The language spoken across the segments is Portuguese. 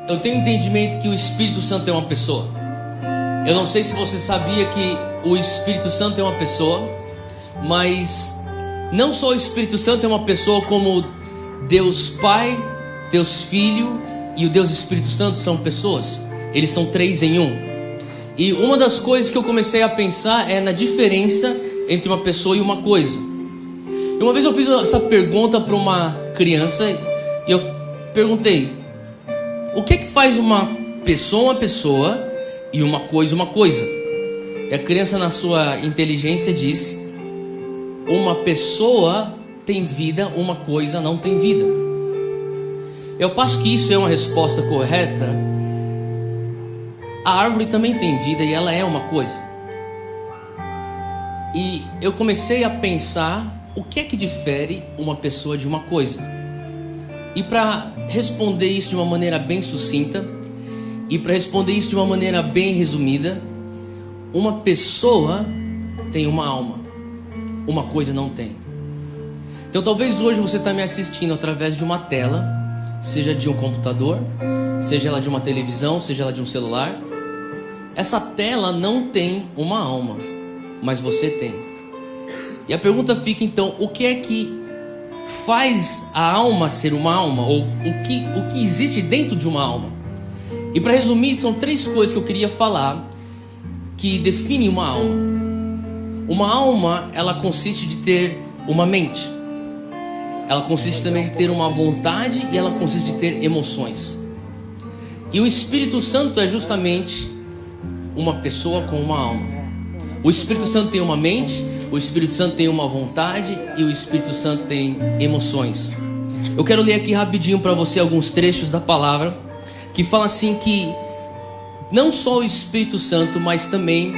eu tenho entendimento que o Espírito Santo é uma pessoa. Eu não sei se você sabia que o Espírito Santo é uma pessoa, mas não só o Espírito Santo é uma pessoa, como Deus Pai, Deus Filho e o Deus Espírito Santo são pessoas. Eles são três em um. E uma das coisas que eu comecei a pensar é na diferença entre uma pessoa e uma coisa. E uma vez eu fiz essa pergunta para uma criança e eu perguntei: o que é que faz uma pessoa e uma coisa? E a criança, na sua inteligência, disse: uma pessoa tem vida, uma coisa não tem vida. Eu passo que isso é uma resposta correta. A árvore também tem vida e ela é uma coisa. E eu comecei a pensar o que é que difere uma pessoa de uma coisa. E para responder isso de uma maneira bem sucinta, e para responder isso de uma maneira bem resumida, uma pessoa tem uma alma, uma coisa não tem. Então talvez hoje você está me assistindo através de uma tela, seja de um computador, seja ela de uma televisão, seja ela de um celular. Essa tela não tem uma alma, mas você tem. E a pergunta fica então: o que é que faz a alma ser uma alma? Ou o que existe dentro de uma alma? E para resumir, são três coisas que eu queria falar que definem uma alma. Uma alma, ela consiste de ter uma mente. Ela consiste também de ter uma vontade e ela consiste de ter emoções. E o Espírito Santo é justamente uma pessoa com uma alma. O Espírito Santo tem uma mente, o Espírito Santo tem uma vontade e o Espírito Santo tem emoções. Eu quero ler aqui rapidinho para você alguns trechos da palavra que fala assim que não só o Espírito Santo, mas também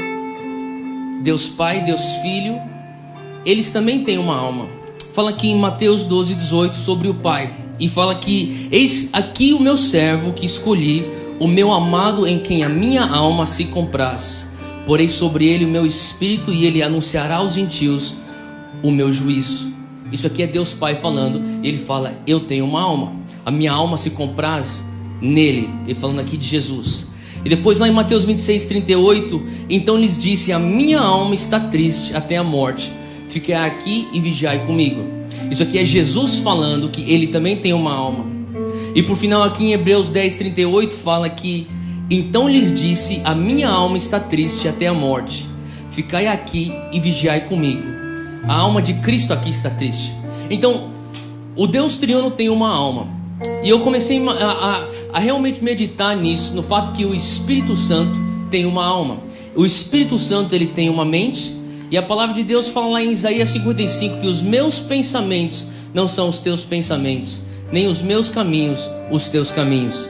Deus Pai, Deus Filho, eles também têm uma alma. Fala aqui em Mateus 12:18 sobre o Pai, e fala que: eis aqui o meu servo que escolhi, o meu amado, em quem a minha alma se compraz. Porei sobre ele o meu espírito, e ele anunciará aos gentios o meu juízo. Isso aqui é Deus Pai falando. Ele fala: eu tenho uma alma, a minha alma se compraz nele. Ele falando aqui de Jesus. E depois lá em Mateus 26:38, então lhes disse: a minha alma está triste até a morte, fiquei aqui e vigiai comigo. Isso aqui é Jesus falando que ele também tem uma alma. E por final aqui em Hebreus 10:38 fala que: então lhes disse, a minha alma está triste até a morte, ficai aqui e vigiai comigo. A alma de Cristo aqui está triste. Então o Deus triuno tem uma alma. E eu comecei a realmente meditar nisso, no fato que o Espírito Santo tem uma alma. O Espírito Santo, ele tem uma mente. E a palavra de Deus fala lá em Isaías 55 que os meus pensamentos não são os teus pensamentos, nem os meus caminhos os teus caminhos.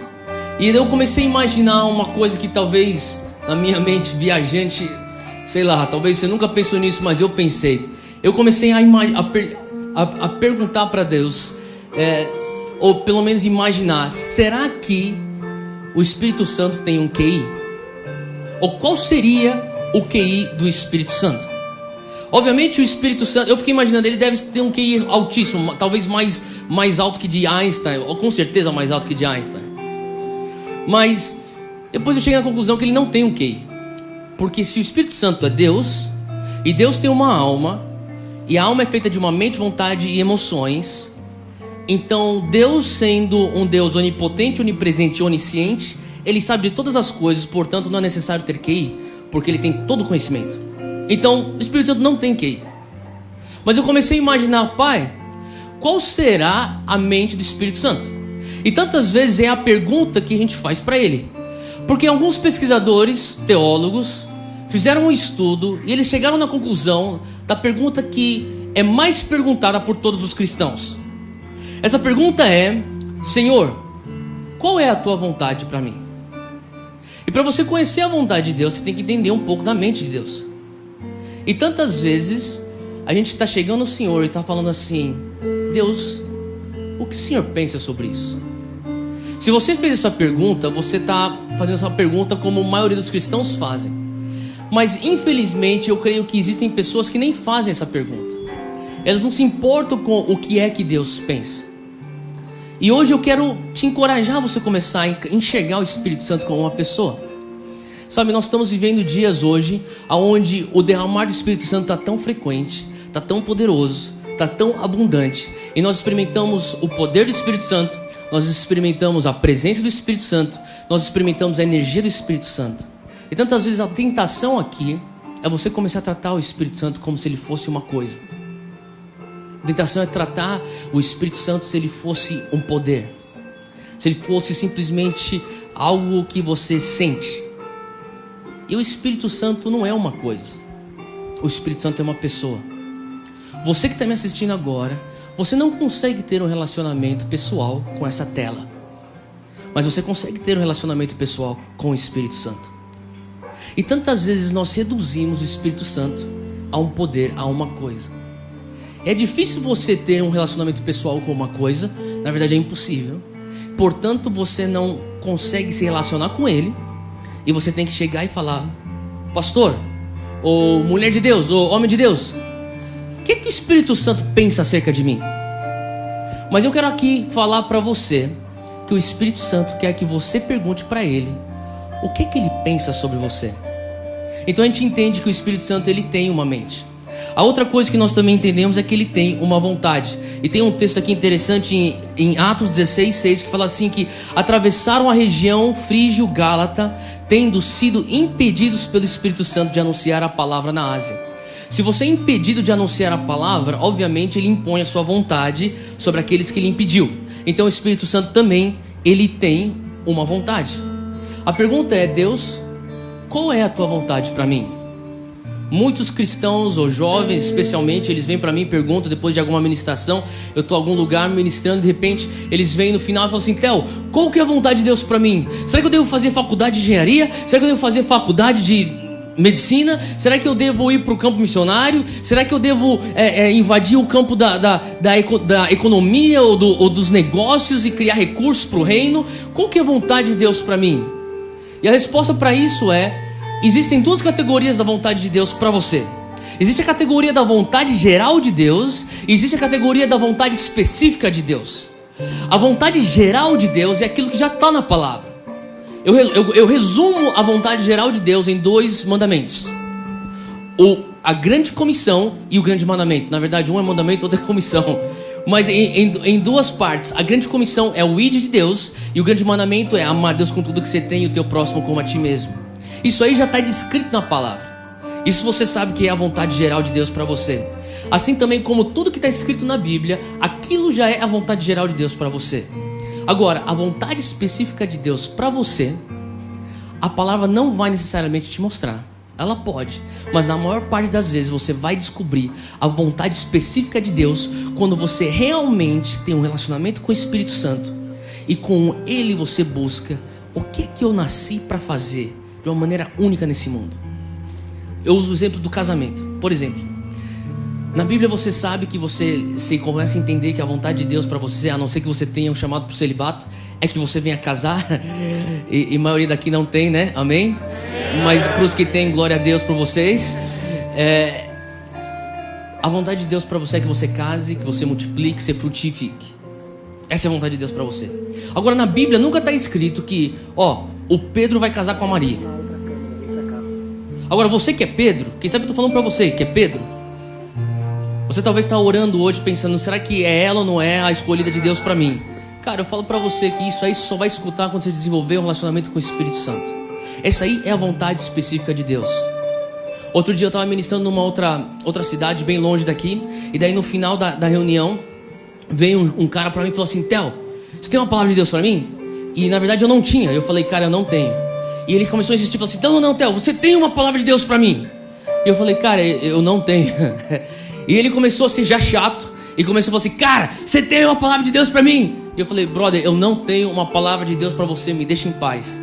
E eu comecei a imaginar uma coisa que talvez na minha mente viajante, sei lá, talvez você nunca pensou nisso, mas eu pensei. Eu comecei a perguntar para Deus, ou pelo menos imaginar: será que o Espírito Santo tem um QI? Ou qual seria o QI do Espírito Santo? Obviamente o Espírito Santo, eu fiquei imaginando, ele deve ter um QI altíssimo, talvez mais alto que de Einstein, ou com certeza mais alto que de Einstein. Mas depois eu cheguei à conclusão que ele não tem um QI. Porque se o Espírito Santo é Deus, e Deus tem uma alma, e a alma é feita de uma mente, vontade e emoções, então Deus, sendo um Deus onipotente, onipresente e onisciente, ele sabe de todas as coisas, portanto não é necessário ter QI, porque ele tem todo o conhecimento. Então o Espírito Santo não tem QI. Mas eu comecei a imaginar: Pai, qual será a mente do Espírito Santo? E tantas vezes é a pergunta que a gente faz para ele. Porque alguns pesquisadores, teólogos, fizeram um estudo e eles chegaram na conclusão da pergunta que é mais perguntada por todos os cristãos. Essa pergunta é: Senhor, qual é a tua vontade para mim? E para você conhecer a vontade de Deus, você tem que entender um pouco da mente de Deus. E tantas vezes a gente está chegando no Senhor e está falando assim: Deus, o que o Senhor pensa sobre isso? Se você fez essa pergunta, você está fazendo essa pergunta como a maioria dos cristãos fazem. Mas infelizmente eu creio que existem pessoas que nem fazem essa pergunta. Elas não se importam com o que é que Deus pensa. E hoje eu quero te encorajar a você começar a enxergar o Espírito Santo como uma pessoa. Sabe, nós estamos vivendo dias hoje onde o derramar do Espírito Santo está tão frequente, está tão poderoso, está tão abundante. E nós experimentamos o poder do Espírito Santo, nós experimentamos a presença do Espírito Santo, nós experimentamos a energia do Espírito Santo. E tantas vezes a tentação aqui é você começar a tratar o Espírito Santo como se ele fosse uma coisa. A tentação é tratar o Espírito Santo se ele fosse um poder, se ele fosse simplesmente algo que você sente. E o Espírito Santo não é uma coisa, o Espírito Santo é uma pessoa. Você que está me assistindo agora, você não consegue ter um relacionamento pessoal com essa tela, mas você consegue ter um relacionamento pessoal com o Espírito Santo. E tantas vezes nós reduzimos o Espírito Santo a um poder, a uma coisa. É difícil você ter um relacionamento pessoal com uma coisa, na verdade é impossível. Portanto, você não consegue se relacionar com ele, e você tem que chegar e falar: pastor, ou mulher de Deus, ou homem de Deus, o que o Espírito Santo pensa acerca de mim? Mas eu quero aqui falar para você que o Espírito Santo quer que você pergunte para ele o que ele pensa sobre você. Então a gente entende que o Espírito Santo ele tem uma mente. A outra coisa que nós também entendemos é que ele tem uma vontade. E tem um texto aqui interessante em Atos 16:6 que fala assim que atravessaram a região frígio-gálata, tendo sido impedidos pelo Espírito Santo de anunciar a palavra na Ásia. Se você é impedido de anunciar a palavra, obviamente ele impõe a sua vontade sobre aqueles que ele impediu. Então o Espírito Santo também, ele tem uma vontade. A pergunta é: Deus, qual é a tua vontade para mim? Muitos cristãos ou jovens especialmente, eles vêm para mim e perguntam depois de alguma ministração. Eu estou em algum lugar ministrando, de repente eles vêm no final e falam assim: Theo, qual que é a vontade de Deus para mim? Será que eu devo fazer faculdade de engenharia? Será que eu devo fazer faculdade de medicina? Será que eu devo ir para o campo missionário? Será que eu devo invadir o campo da economia ou dos negócios e criar recursos para o reino? Qual que é a vontade de Deus para mim? E a resposta para isso é: existem duas categorias da vontade de Deus para você. Existe a categoria da vontade geral de Deus e existe a categoria da vontade específica de Deus. A vontade geral de Deus é aquilo que já está na palavra. Eu resumo a vontade geral de Deus em 2 mandamentos: a grande comissão e o grande mandamento. Na verdade, um é mandamento, outro é comissão, mas em 2 partes. A grande comissão é o id de Deus, e o grande mandamento é amar Deus com tudo que você tem e o teu próximo como a ti mesmo. Isso aí já está descrito na palavra. Isso você sabe que é a vontade geral de Deus para você. Assim também como tudo que está escrito na Bíblia, aquilo já é a vontade geral de Deus para você. Agora, a vontade específica de Deus para você, a palavra não vai necessariamente te mostrar. Ela pode, mas na maior parte das vezes você vai descobrir a vontade específica de Deus quando você realmente tem um relacionamento com o Espírito Santo e com Ele você busca o que eu nasci para fazer de uma maneira única nesse mundo. Eu uso o exemplo do casamento. Por exemplo, na Bíblia você sabe que você se começa a entender que a vontade de Deus para você, a não ser que você tenha um chamado para o celibato, é que você venha casar. E a maioria daqui não tem, né? Amém? Mas para os que têm, glória a Deus por vocês. A vontade de Deus para você é que você case, que você multiplique, que você frutifique. Essa é a vontade de Deus para você. Agora na Bíblia nunca está escrito que o Pedro vai casar com a Maria. Agora você que é Pedro, quem sabe eu estou falando para você que é Pedro, você talvez está orando hoje pensando: será que é ela ou não é a escolhida de Deus para mim? Cara, eu falo para você que isso aí só vai escutar quando você desenvolver um relacionamento com o Espírito Santo. Essa aí é a vontade específica de Deus. Outro dia eu estava ministrando numa outra cidade bem longe daqui, e daí no final da reunião veio um cara para mim e falou assim: Theo, você tem uma palavra de Deus para mim? E na verdade eu não tinha. Eu falei: cara, eu não tenho. E ele começou a insistir, falou assim: não, Theo, você tem uma palavra de Deus para mim? E eu falei: cara, eu não tenho. E ele começou a ser já chato e começou a falar assim: cara, você tem uma palavra de Deus para mim? E eu falei: brother, eu não tenho uma palavra de Deus para você, me deixa em paz.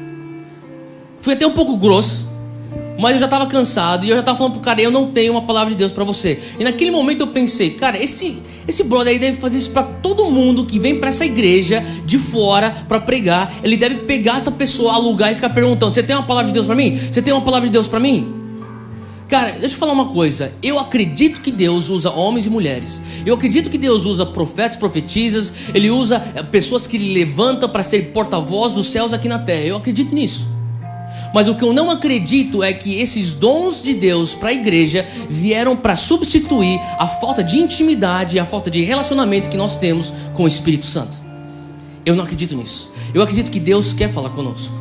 Fui até um pouco grosso, mas eu já estava cansado e eu já estava falando pro cara: eu não tenho uma palavra de Deus para você. E naquele momento eu pensei: cara, esse brother aí deve fazer isso para todo mundo que vem para essa igreja de fora para pregar. Ele deve pegar essa pessoa, alugar e ficar perguntando: você tem uma palavra de Deus para mim? Você tem uma palavra de Deus para mim? Cara, deixa eu falar uma coisa. Eu acredito que Deus usa homens e mulheres. Eu acredito que Deus usa profetas, profetisas. Ele usa pessoas que Ele levanta para ser porta-voz dos céus aqui na terra. Eu acredito nisso. Mas o que eu não acredito é que esses dons de Deus para a igreja vieram para substituir a falta de intimidade e a falta de relacionamento que nós temos com o Espírito Santo. Eu não acredito nisso. Eu acredito que Deus quer falar conosco.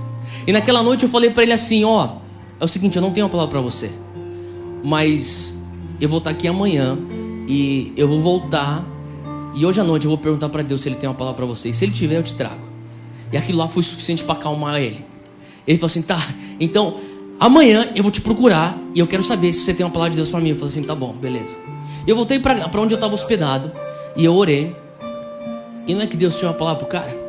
E naquela noite eu falei para ele assim, ó, é o seguinte, eu não tenho uma palavra para você, mas eu vou estar aqui amanhã e eu vou voltar, e hoje à noite eu vou perguntar para Deus se Ele tem uma palavra para você, e se Ele tiver eu te trago. E aquilo lá foi suficiente para acalmar ele. Ele falou assim, tá, então amanhã eu vou te procurar e eu quero saber se você tem uma palavra de Deus para mim. Eu falei assim, tá bom, beleza. Eu voltei para onde eu estava hospedado e eu orei. E não é que Deus tinha uma palavra pro cara.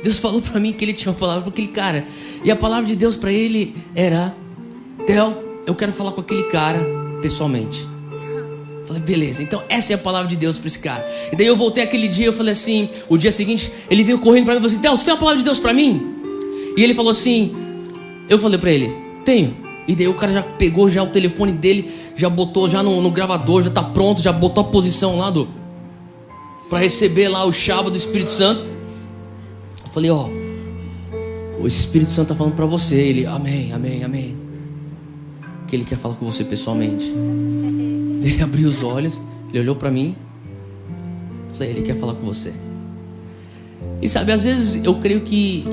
Deus falou para mim que Ele tinha uma palavra para aquele cara. E a palavra de Deus para ele era: Theo, eu quero falar com aquele cara pessoalmente. Eu falei, beleza, então essa é a palavra de Deus para esse cara. E daí eu voltei aquele dia, eu falei assim, o dia seguinte, ele veio correndo para mim e falou assim, Theo, você tem uma palavra de Deus para mim? E ele falou assim, eu falei para ele, tenho. E daí o cara já pegou já o telefone dele, já botou já no gravador, já tá pronto, já botou a posição lá para receber lá o chave do Espírito Santo. Eu falei, ó, o Espírito Santo tá falando para você. Ele, amém, amém, amém, que Ele quer falar com você pessoalmente. Ele abriu os olhos, ele olhou para mim, eu falei, Ele quer falar com você. E sabe, às vezes eu creio que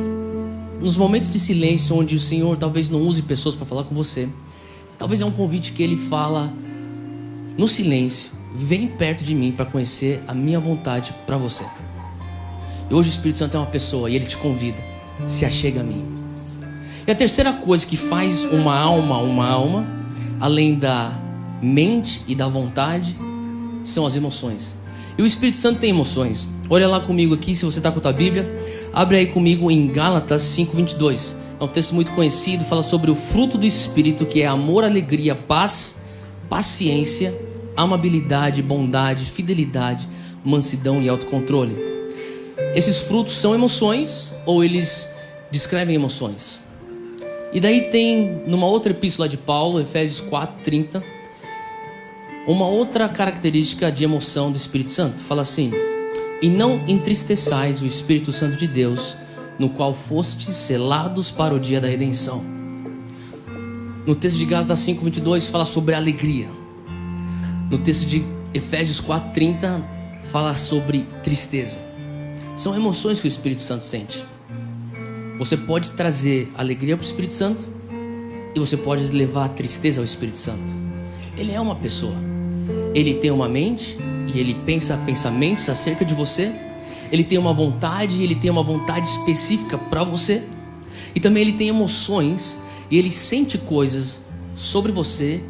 nos momentos de silêncio, onde o Senhor talvez não use pessoas para falar com você, talvez é um convite que Ele fala no silêncio: vem perto de mim para conhecer a minha vontade para você. E hoje o Espírito Santo é uma pessoa e Ele te convida, se achega a mim. E a terceira coisa que faz uma alma, além da mente e da vontade, são as emoções. E o Espírito Santo tem emoções. Olha lá comigo aqui, se você está com a tua Bíblia, abre aí comigo em Gálatas 5:22. É um texto muito conhecido, fala sobre o fruto do Espírito, que é amor, alegria, paz, paciência, amabilidade, bondade, fidelidade, mansidão e autocontrole. Esses frutos são emoções, ou eles descrevem emoções? E daí tem, numa outra epístola de Paulo, Efésios 4:30, uma outra característica de emoção do Espírito Santo. Fala assim: e não entristeçais o Espírito Santo de Deus, no qual fostes selados para o dia da redenção. No texto de Gálatas 5:22 fala sobre alegria. No texto de Efésios 4:30 fala sobre tristeza. São emoções que o Espírito Santo sente. Você pode trazer alegria para o Espírito Santo e você pode levar a tristeza ao Espírito Santo. Ele é uma pessoa. Ele tem uma mente e ele pensa pensamentos acerca de você. Ele tem uma vontade e ele tem uma vontade específica para você. E também ele tem emoções e ele sente coisas sobre você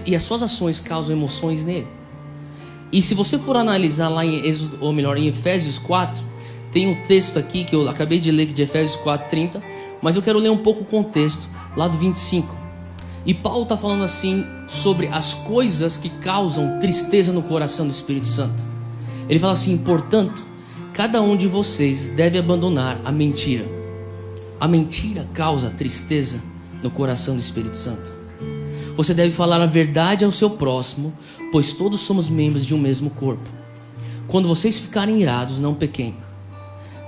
e as suas ações causam emoções nele. E se você for analisar lá em Êxodo, ou melhor, em Efésios 4, tem um texto aqui que eu acabei de ler de Efésios 4:30, mas eu quero ler um pouco o contexto lá do 25. E Paulo está falando assim sobre as coisas que causam tristeza no coração do Espírito Santo. Ele fala assim: portanto, cada um de vocês deve abandonar a mentira. A mentira causa tristeza no coração do Espírito Santo. Você deve falar a verdade ao seu próximo, pois todos somos membros de um mesmo corpo. Quando vocês ficarem irados, não pequem.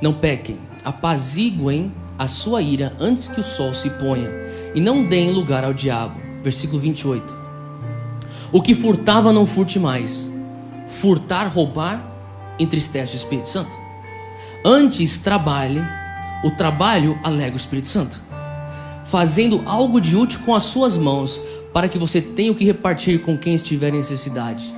Não pequem, apaziguem a sua ira antes que o sol se ponha, e não deem lugar ao diabo. Versículo 28. O que furtava, não furte mais. Furtar, roubar, entristece o Espírito Santo. Antes trabalhe, o trabalho alega o Espírito Santo, fazendo algo de útil com as suas mãos, para que você tenha o que repartir com quem estiver em necessidade.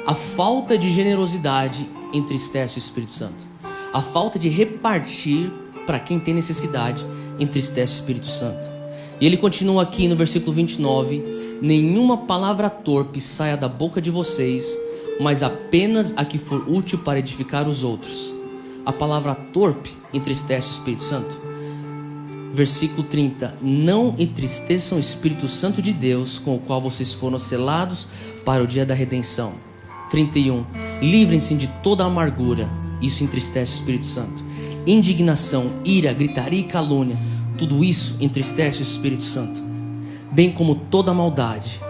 A falta de generosidade entristece o Espírito Santo. A falta de repartir para quem tem necessidade entristece o Espírito Santo. E ele continua aqui no versículo 29: nenhuma palavra torpe saia da boca de vocês, mas apenas a que for útil para edificar os outros. A palavra torpe entristece o Espírito Santo. Versículo 30: não entristeçam o Espírito Santo de Deus, com o qual vocês foram selados para o dia da redenção. 31: livrem-se de toda amargura. Isso entristece o Espírito Santo. Indignação, ira, gritaria e calúnia, tudo isso entristece o Espírito Santo. bem como toda maldade.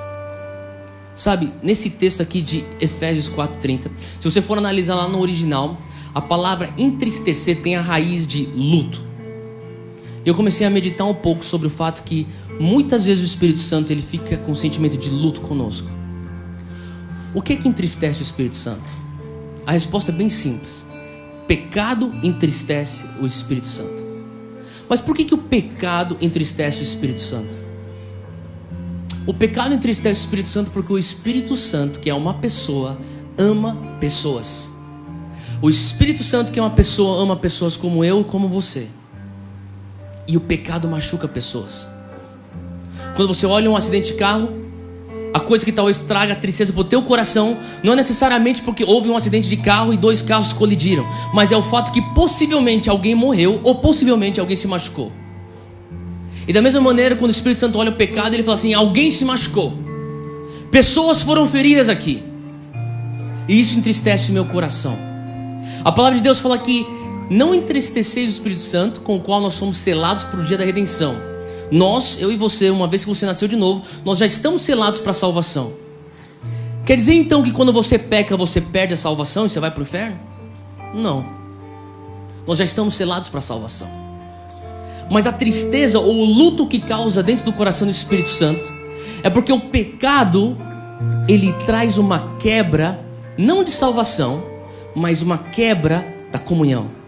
Sabe, nesse texto aqui de Efésios 4:30, se você for analisar lá no original, a palavra entristecer tem a raiz de luto. Eu comecei a meditar um pouco sobre o fato que muitas vezes o Espírito Santo ele fica com um sentimento de luto conosco. O que é que entristece o Espírito Santo? A resposta é bem simples. Pecado entristece o Espírito Santo. Mas por que o pecado entristece o Espírito Santo? O pecado entristece o Espírito Santo porque o Espírito Santo, que é uma pessoa, ama pessoas. O Espírito Santo, que é uma pessoa, ama pessoas como eu e como você. E o pecado machuca pessoas. Quando você olha um acidente de carro, a coisa que talvez traga tristeza para o teu coração não é necessariamente porque houve um acidente de carro e 2 carros colidiram, mas é o fato que possivelmente alguém morreu ou possivelmente alguém se machucou. E da mesma maneira, quando o Espírito Santo olha o pecado, ele fala assim: alguém se machucou, pessoas foram feridas aqui, e isso entristece o meu coração. A palavra de Deus fala que não entristeceis o Espírito Santo, com o qual nós somos selados para o dia da redenção. Nós, eu e você, uma vez que você nasceu de novo, nós já estamos selados para a salvação. Quer dizer então que quando você peca, você perde a salvação e você vai para o inferno? Não. Nós já estamos selados para a salvação. Mas a tristeza ou o luto que causa dentro do coração do Espírito Santo é porque o pecado, ele traz uma quebra, não de salvação, mas uma quebra da comunhão.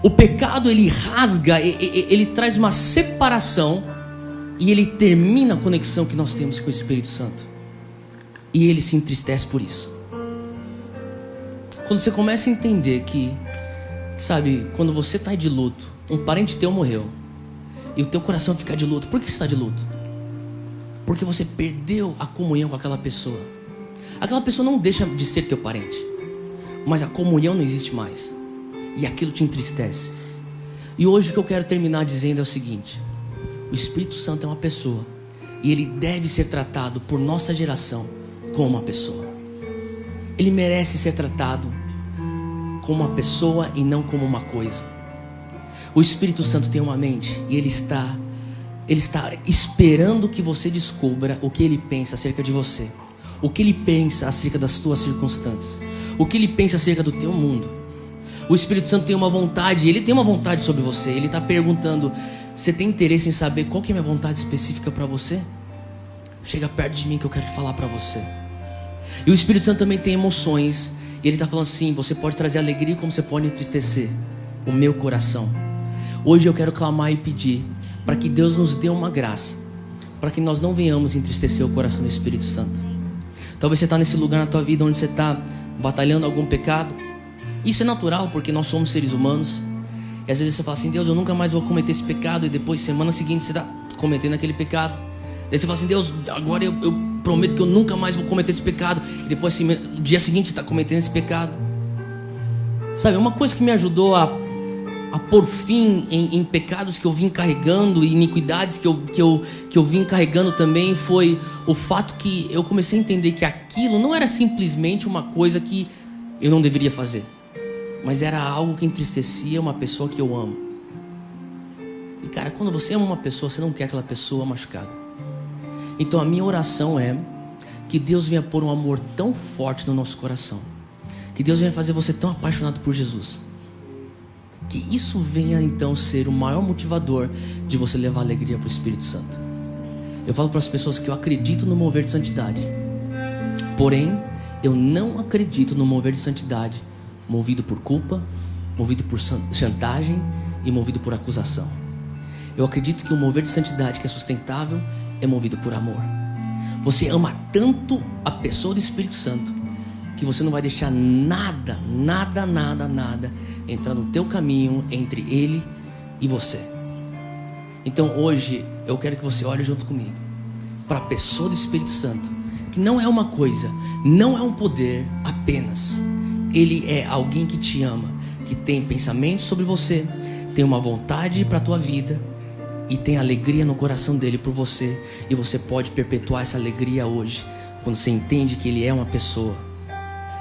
O pecado, ele rasga, ele traz uma separação e ele termina a conexão que nós temos com o Espírito Santo. E ele se entristece por isso. Quando você começa a entender que, sabe, quando você está de luto, um parente teu morreu, e o teu coração fica de luto. Por que você está de luto? Porque você perdeu a comunhão com aquela pessoa. Aquela pessoa não deixa de ser teu parente, mas a comunhão não existe mais. E aquilo te entristece. E hoje o que eu quero terminar dizendo é o seguinte: o Espírito Santo é uma pessoa, e ele deve ser tratado por nossa geração como uma pessoa. Ele merece ser tratado como uma pessoa e não como uma coisa. O Espírito Santo tem uma mente, e ele está esperando que você descubra o que ele pensa acerca de você, o que ele pensa acerca das tuas circunstâncias, o que ele pensa acerca do teu mundo. O Espírito Santo tem uma vontade, ele tem uma vontade sobre você. Ele está perguntando: você tem interesse em saber qual que é a minha vontade específica para você? Chega perto de mim que eu quero falar para você. E o Espírito Santo também tem emoções, e ele está falando assim: você pode trazer alegria como você pode entristecer o meu coração. Hoje eu quero clamar e pedir para que Deus nos dê uma graça, para que nós não venhamos entristecer o coração do Espírito Santo. Talvez você está nesse lugar na tua vida onde você está batalhando algum pecado. Isso é natural, porque nós somos seres humanos. E às vezes você fala assim: Deus, eu nunca mais vou cometer esse pecado. E depois, semana seguinte, você está cometendo aquele pecado. Daí você fala assim: Deus, agora eu prometo que eu nunca mais vou cometer esse pecado. E depois, assim, no dia seguinte, você está cometendo esse pecado. Sabe, uma coisa que me ajudou a pôr fim em pecados que eu vim carregando, e iniquidades que eu vim carregando também, foi o fato que eu comecei a entender que aquilo não era simplesmente uma coisa que eu não deveria fazer, mas era algo que entristecia uma pessoa que eu amo. E cara, quando você ama uma pessoa, você não quer aquela pessoa machucada. Então a minha oração é que Deus venha pôr um amor tão forte no nosso coração, que Deus venha fazer você tão apaixonado por Jesus, que isso venha então ser o maior motivador de você levar alegria para o Espírito Santo. Eu falo para as pessoas que eu acredito no mover de santidade, porém eu não acredito no mover de santidade movido por culpa, movido por chantagem e movido por acusação. Eu acredito que o mover de santidade que é sustentável é movido por amor. Você ama tanto a pessoa do Espírito Santo que você não vai deixar nada entrar no teu caminho entre ele e você. Então hoje eu quero que você olhe junto comigo para a pessoa do Espírito Santo, que não é uma coisa, não é um poder apenas. Ele é alguém que te ama, que tem pensamentos sobre você, tem uma vontade para a tua vida e tem alegria no coração dele por você. E você pode perpetuar essa alegria hoje, quando você entende que ele é uma pessoa.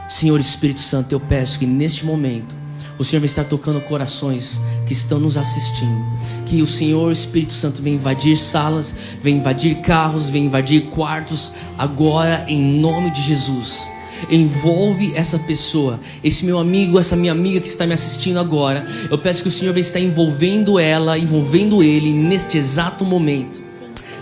Senhor Espírito Santo, eu peço que neste momento o Senhor vai estar tocando corações que estão nos assistindo. Que o Senhor Espírito Santo venha invadir salas, venha invadir carros, venha invadir quartos agora, em nome de Jesus. Envolve essa pessoa, esse meu amigo, essa minha amiga que está me assistindo agora. Eu peço que o Senhor venha estar envolvendo ela, envolvendo ele neste exato momento.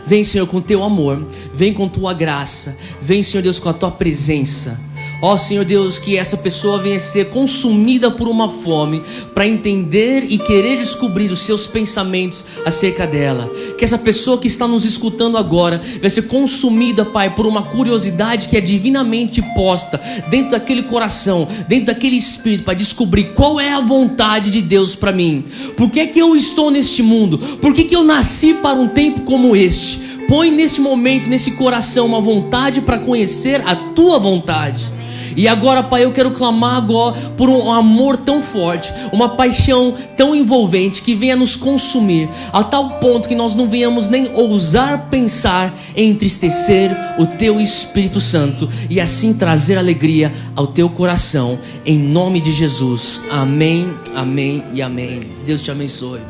Vem, Senhor, com teu amor, vem com tua graça, vem, Senhor Deus, com a tua presença. Ó Senhor Deus, que essa pessoa venha ser consumida por uma fome para entender e querer descobrir os seus pensamentos acerca dela. Que essa pessoa que está nos escutando agora vai ser consumida, Pai, por uma curiosidade que é divinamente posta dentro daquele coração, dentro daquele espírito, para descobrir qual é a vontade de Deus para mim. Por que é que eu estou neste mundo? Por que que eu nasci para um tempo como este? Põe neste momento, nesse coração, uma vontade para conhecer a tua vontade. E agora, Pai, eu quero clamar agora por um amor tão forte, uma paixão tão envolvente que venha nos consumir, a tal ponto que nós não venhamos nem ousar pensar em entristecer o Teu Espírito Santo e assim trazer alegria ao Teu coração, em nome de Jesus. Amém, amém e amém. Deus te abençoe.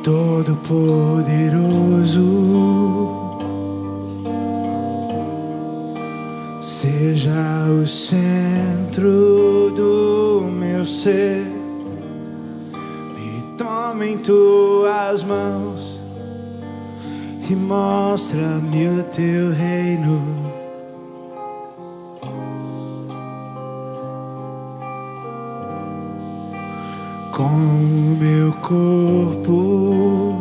Todo-Poderoso, seja o centro do meu ser. Me toma em tuas mãos e mostra-me o teu reino. Com o meu corpo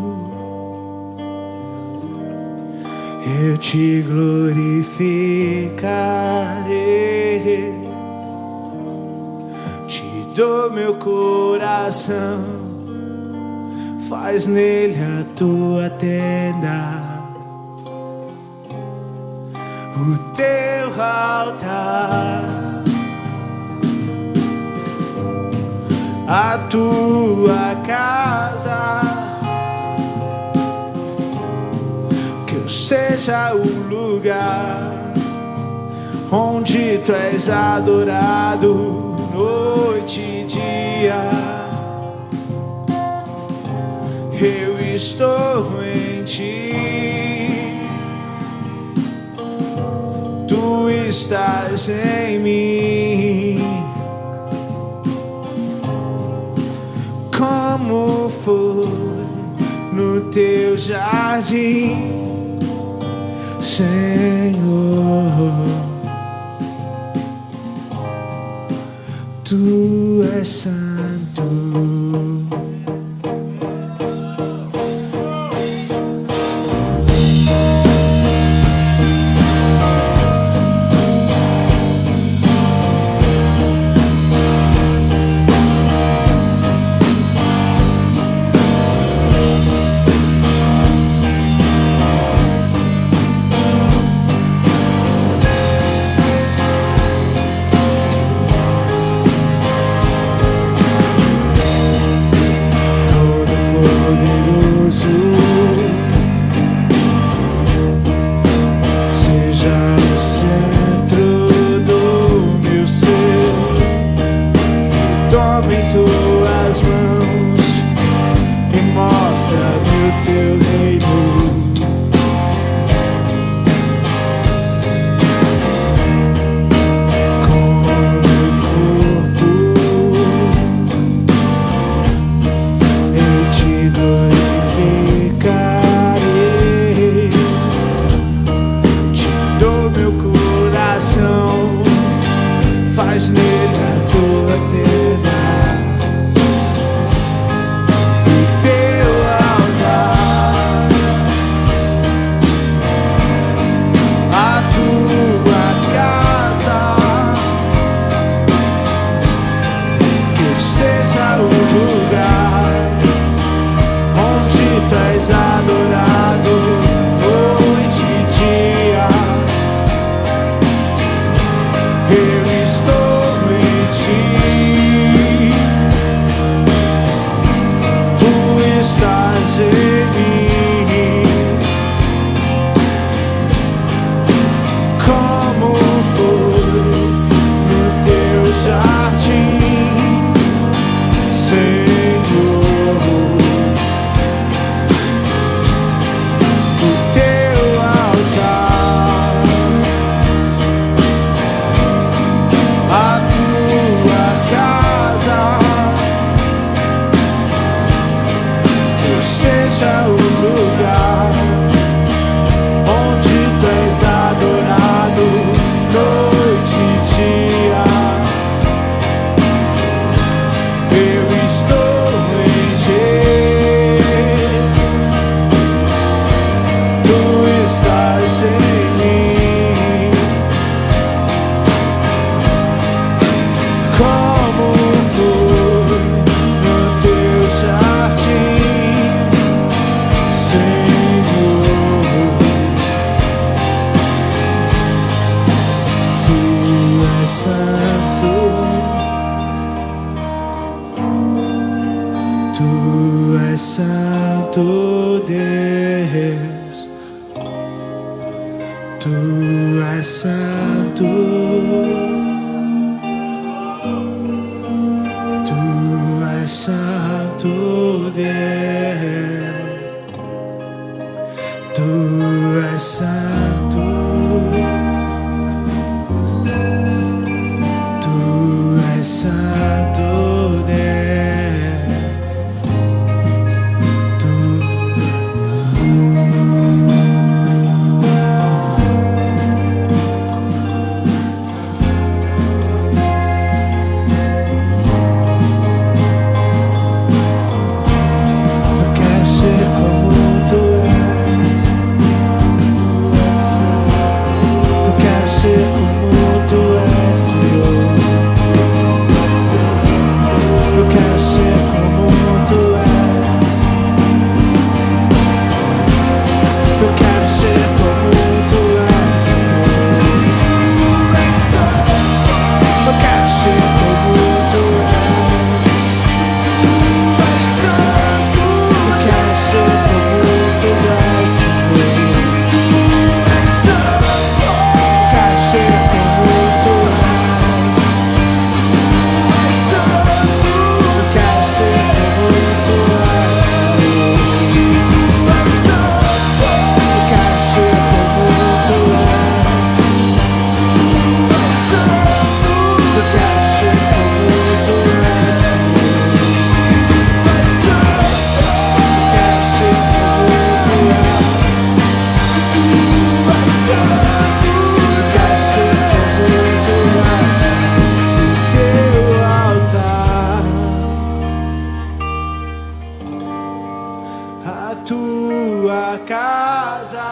eu te glorificarei, te dou meu coração, faz nele a tua tenda, o teu altar, a tua casa, que eu seja o lugar onde tu és adorado noite e dia. Eu estou em ti, tu estás em mim. Como foi no teu jardim, Senhor, tu és santo. Eu estou em ti. santo, Deus. Tu és santo. Tu és santo, Deus. Tu és santo. Tu és santo, Deus. A tua casa,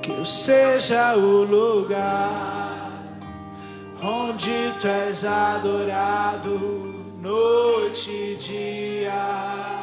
que eu seja o lugar onde tu és adorado noite e dia.